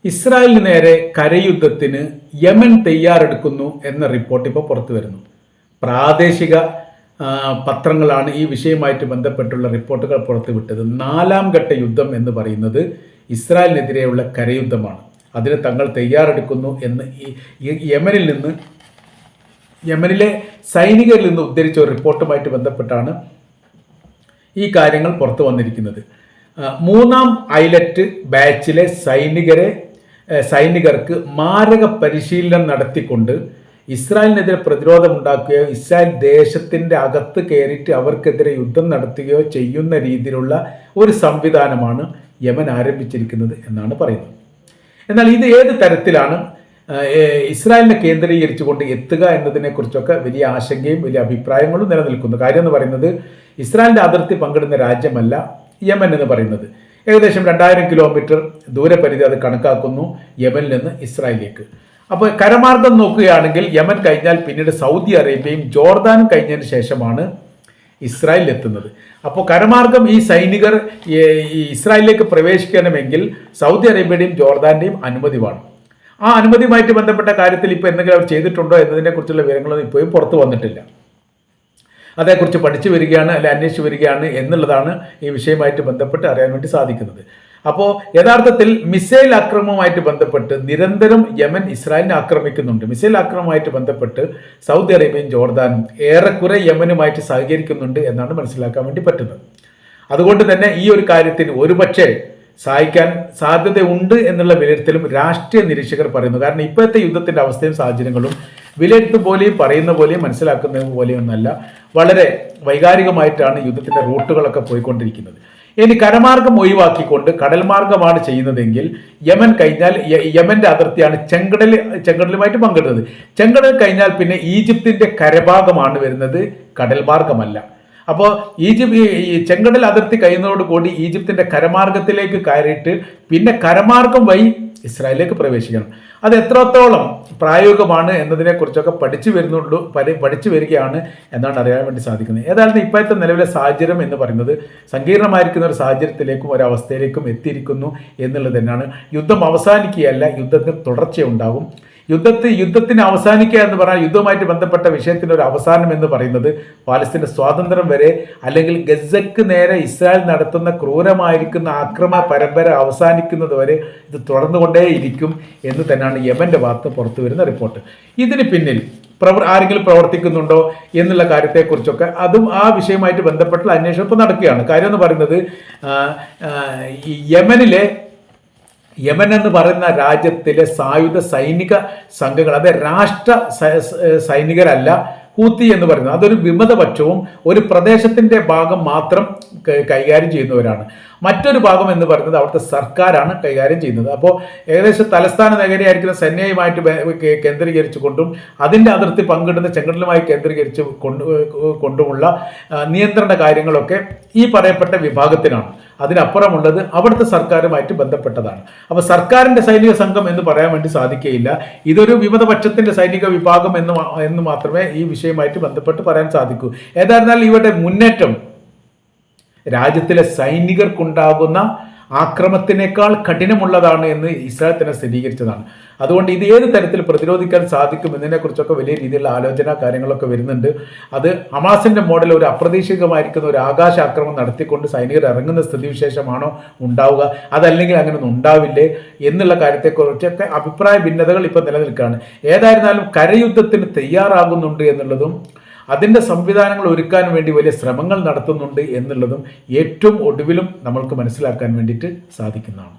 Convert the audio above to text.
ഇസ്രായേലിന് നേരെ കരയുദ്ധത്തിന് യമൻ തയ്യാറെടുക്കുന്നു എന്ന റിപ്പോർട്ട് ഇപ്പോൾ പുറത്തു വരുന്നു. പ്രാദേശിക പത്രങ്ങളാണ് ഈ വിഷയവുമായിട്ട് ബന്ധപ്പെട്ടുള്ള റിപ്പോർട്ടുകൾ പുറത്തുവിട്ടത്. 4ാം ഘട്ട യുദ്ധം എന്ന് പറയുന്നത് ഇസ്രായേലിനെതിരെയുള്ള കരയുദ്ധമാണ്. അതിന് തങ്ങൾ തയ്യാറെടുക്കുന്നു എന്ന് യമനിലെ സൈനികരിൽ നിന്ന് ഉദ്ധരിച്ച ഒരു റിപ്പോർട്ടുമായിട്ട് ബന്ധപ്പെട്ടാണ് ഈ കാര്യങ്ങൾ പുറത്തു വന്നിരിക്കുന്നത്. 3ാം ഐലറ്റ് ബാച്ചിലെ സൈനികർക്ക് മാരക പരിശീലനം നടത്തിക്കൊണ്ട് ഇസ്രായേലിനെതിരെ പ്രതിരോധമുണ്ടാക്കുകയോ ഇസ്രായേൽ ദേശത്തിൻ്റെ അകത്ത് കയറിയിട്ട് അവർക്കെതിരെ യുദ്ധം നടത്തുകയോ ചെയ്യുന്ന രീതിയിലുള്ള ഒരു സംവിധാനമാണ് യമൻ ആരംഭിച്ചിരിക്കുന്നത് എന്നാണ് പറയുന്നത്. എന്നാൽ ഇത് ഏത് തരത്തിലാണ് ഇസ്രായേലിനെ കേന്ദ്രീകരിച്ചുകൊണ്ട് എത്തുക എന്നതിനെക്കുറിച്ചൊക്കെ വലിയ ആശങ്കയും വലിയ അഭിപ്രായങ്ങളും നിലനിൽക്കുന്നു. കാര്യം എന്ന് പറയുന്നത് ഇസ്രായേലിൻ്റെ അതിർത്തി പങ്കിടുന്ന രാജ്യമല്ല യമൻ എന്ന് പറയുന്നത്. ഏകദേശം 2000 കിലോമീറ്റർ ദൂരപരിധി അത് കണക്കാക്കുന്നു യമനിൽ നിന്ന് ഇസ്രായേലിലേക്ക്. അപ്പോൾ കരമാർഗം നോക്കുകയാണെങ്കിൽ യമൻ കഴിഞ്ഞാൽ പിന്നീട് സൗദി അറേബ്യയും ജോർദാനും കഴിഞ്ഞതിന് ശേഷമാണ് ഇസ്രായേലിൽ എത്തുന്നത്. അപ്പോൾ കരമാർഗം ഈ സൈനികർ ഇസ്രായേലിലേക്ക് പ്രവേശിക്കണമെങ്കിൽ സൗദി അറേബ്യയുടെയും ജോർദാൻ്റെയും അനുമതി വേണം. ആ അനുമതിയുമായിട്ട് ബന്ധപ്പെട്ട കാര്യത്തിൽ ഇപ്പോൾ എന്തെങ്കിലും അവർ ചെയ്തിട്ടുണ്ടോ എന്നതിനെക്കുറിച്ചുള്ള വിവരങ്ങളൊന്നും ഇപ്പോഴും പുറത്തു വന്നിട്ടില്ല. അതേക്കുറിച്ച് പഠിച്ചു വരികയാണ് അല്ലെ അന്വേഷിച്ച് വരികയാണ് എന്നുള്ളതാണ് ഈ വിഷയമായിട്ട് ബന്ധപ്പെട്ട് അറിയാൻ വേണ്ടി സാധിക്കുന്നത്. അപ്പോൾ യഥാർത്ഥത്തിൽ മിസൈൽ ആക്രമണവുമായിട്ട് ബന്ധപ്പെട്ട് നിരന്തരം യമൻ ഇസ്രായേലിനെ ആക്രമിക്കുന്നുണ്ട്. മിസൈൽ ആക്രമണവുമായിട്ട് ബന്ധപ്പെട്ട് സൗദി അറേബ്യയും ജോർദാനും ഏറെക്കുറെ യമനുമായിട്ട് സഹകരിക്കുന്നുണ്ട് എന്നാണ് മനസ്സിലാക്കാൻ വേണ്ടി പറ്റുന്നത്. അതുകൊണ്ട് തന്നെ ഈ ഒരു കാര്യത്തിന് ഒരുപക്ഷെ സഹായിക്കാൻ സാധ്യതയുണ്ട് എന്നുള്ള വിലയിരുത്തലും രാഷ്ട്രീയ നിരീക്ഷകർ പറയുന്നു. കാരണം ഇപ്പോഴത്തെ യുദ്ധത്തിൻ്റെ അവസ്ഥയും സാഹചര്യങ്ങളും വിലയിരുത്തും പോലെയും പറയുന്ന പോലെയും മനസ്സിലാക്കുന്ന പോലെയും ഒന്നല്ല. വളരെ വൈകാരികമായിട്ടാണ് യുദ്ധത്തിൻ്റെ റൂട്ടുകളൊക്കെ പോയിക്കൊണ്ടിരിക്കുന്നത്. ഇനി കരമാർഗം ഒഴിവാക്കിക്കൊണ്ട് കടൽ മാർഗമാണ് ചെയ്യുന്നതെങ്കിൽ യമൻ കഴിഞ്ഞാൽ യമന്റെ അതിർത്തിയാണ് ചെങ്കടലുമായിട്ട് പങ്കിടുന്നത്. ചെങ്കടൽ കഴിഞ്ഞാൽ പിന്നെ ഈജിപ്തിൻ്റെ കരഭാഗമാണ് വരുന്നത്, കടൽ മാർഗമല്ല. അപ്പോൾ ഈ ചെങ്കടൽ അതിർത്തി കഴിയുന്നതോടുകൂടി ഈജിപ്തിൻ്റെ കരമാർഗത്തിലേക്ക് കയറിയിട്ട് പിന്നെ കരമാർഗം വഴി ഇസ്രായേലിലേക്ക് പ്രവേശിക്കണം. അത് എത്രത്തോളം പ്രായോഗികമാണ് എന്നതിനെക്കുറിച്ചൊക്കെ പഠിച്ചു വരികയാണ് എന്നാണ് അറിയാൻ വേണ്ടി സാധിക്കുന്നത്. ഏതായാലും ഇപ്പോഴത്തെ നിലവിലെ സാഹചര്യം എന്ന് പറയുന്നത് സങ്കീർണമായിരിക്കുന്ന ഒരു സാഹചര്യത്തിലേക്കും ഒരവസ്ഥയിലേക്കും എത്തിയിരിക്കുന്നു എന്നുള്ളത് തന്നെയാണ്. യുദ്ധം അവസാനിക്കുകയല്ല, യുദ്ധത്തിന് തുടർച്ചയുണ്ടാകും. യുദ്ധത്തിന് അവസാനിക്കുക എന്ന് പറഞ്ഞാൽ യുദ്ധവുമായിട്ട് ബന്ധപ്പെട്ട വിഷയത്തിൻ്റെ ഒരു അവസാനം എന്ന് പറയുന്നത് പാലസ്തീൻ്റെ സ്വാതന്ത്ര്യം വരെ, അല്ലെങ്കിൽ ഗസക്ക് നേരെ ഇസ്രായേൽ നടത്തുന്ന ക്രൂരമായിരിക്കുന്ന ആക്രമണ പരമ്പര അവസാനിക്കുന്നത് വരെ ഇത് തുടർന്നുകൊണ്ടേയിരിക്കും എന്ന് തന്നെയാണ് യമൻ്റെ ഭാഗത്ത് പുറത്തു വരുന്ന റിപ്പോർട്ട്. ഇതിന് പിന്നിൽ ആരെങ്കിലും പ്രവർത്തിക്കുന്നുണ്ടോ എന്നുള്ള കാര്യത്തെക്കുറിച്ചൊക്കെ അതും ആ വിഷയവുമായിട്ട് ബന്ധപ്പെട്ടുള്ള അന്വേഷണം ഇപ്പോൾ നടക്കുകയാണ്. കാര്യം എന്ന് പറയുന്നത് യമൻ എന്ന് പറയുന്ന രാജ്യത്തിലെ സായുധ സൈനിക സംഘങ്ങൾ, അത് രാഷ്ട്ര സൈനികരല്ല ഹൂത്തി എന്ന് പറയുന്നത്. അതൊരു വിമതപക്ഷവും ഒരു പ്രദേശത്തിൻ്റെ ഭാഗം മാത്രം കൈകാര്യം ചെയ്യുന്നവരാണ്. മറ്റൊരു ഭാഗം എന്ന് പറയുന്നത് അവിടുത്തെ സർക്കാരാണ് കൈകാര്യം ചെയ്യുന്നത്. അപ്പോൾ ഏകദേശം തലസ്ഥാന നഗരിയായിരിക്കുന്ന സെന്നയുമായിട്ട് കേന്ദ്രീകരിച്ചുകൊണ്ടും അതിൻ്റെ അതിർത്തി പങ്കിടുന്ന ചെങ്കടലുമായി കേന്ദ്രീകരിച്ച് കൊണ്ടുമുള്ള നിയന്ത്രണ കാര്യങ്ങളൊക്കെ ഈ പറയപ്പെട്ട വിഭാഗത്തിനാണ്. അതിനപ്പുറമുള്ളത് അവിടുത്തെ സർക്കാരുമായിട്ട് ബന്ധപ്പെട്ടതാണ്. അപ്പോൾ സർക്കാരിൻ്റെ സൈനിക സംഘം എന്ന് പറയാൻ വേണ്ടി സാധിക്കുകയില്ല. ഇതൊരു വിമതപക്ഷത്തിൻ്റെ സൈനിക വിഭാഗം എന്ന് മാത്രമേ ഈ വിഷയമായിട്ട് ബന്ധപ്പെട്ട് പറയാൻ സാധിക്കൂ. ഏതായിരുന്നാലും ഇവരുടെ മുന്നേറ്റം രാജ്യത്തിലെ സൈനികർക്കുണ്ടാകുന്ന ആക്രമണത്തിനേക്കാൾ കഠിനമുള്ളതാണ് എന്ന് ഇസ്രായേൽ തന്നെ സ്ഥിരീകരിച്ചതാണ്. അതുകൊണ്ട് ഇത് ഏത് തരത്തിൽ പ്രതിരോധിക്കാൻ സാധിക്കും എന്നതിനെക്കുറിച്ചൊക്കെ വലിയ രീതിയിലുള്ള ആലോചന കാര്യങ്ങളൊക്കെ വരുന്നുണ്ട്. അത് ഹമാസിൻ്റെ മോഡൽ ഒരു അപ്രതീക്ഷിതമായിരിക്കുന്ന ഒരു ആകാശ ആക്രമണം നടത്തിക്കൊണ്ട് സൈനികർ ഇറങ്ങുന്ന സ്ഥിതിവിശേഷമാണോ ഉണ്ടാവുക, അതല്ലെങ്കിൽ അങ്ങനെയൊന്നും ഉണ്ടാവില്ലേ എന്നുള്ള കാര്യത്തെക്കുറിച്ചൊക്കെ അഭിപ്രായ ഭിന്നതകൾ ഇപ്പോൾ നിലനിൽക്കുകയാണ്. ഏതായിരുന്നാലും കരയുദ്ധത്തിന് തയ്യാറാകുന്നുണ്ട് എന്നുള്ളതും അതിൻ്റെ സംവിധാനങ്ങൾ ഒരുക്കാൻ വേണ്ടി വലിയ ശ്രമങ്ങൾ നടത്തുന്നുണ്ട് എന്നുള്ളതും ഏറ്റവും ഒടുവിലും നമ്മൾക്ക് മനസ്സിലാക്കാൻ വേണ്ടിയിട്ട് സാധിക്കുന്നതാണ്.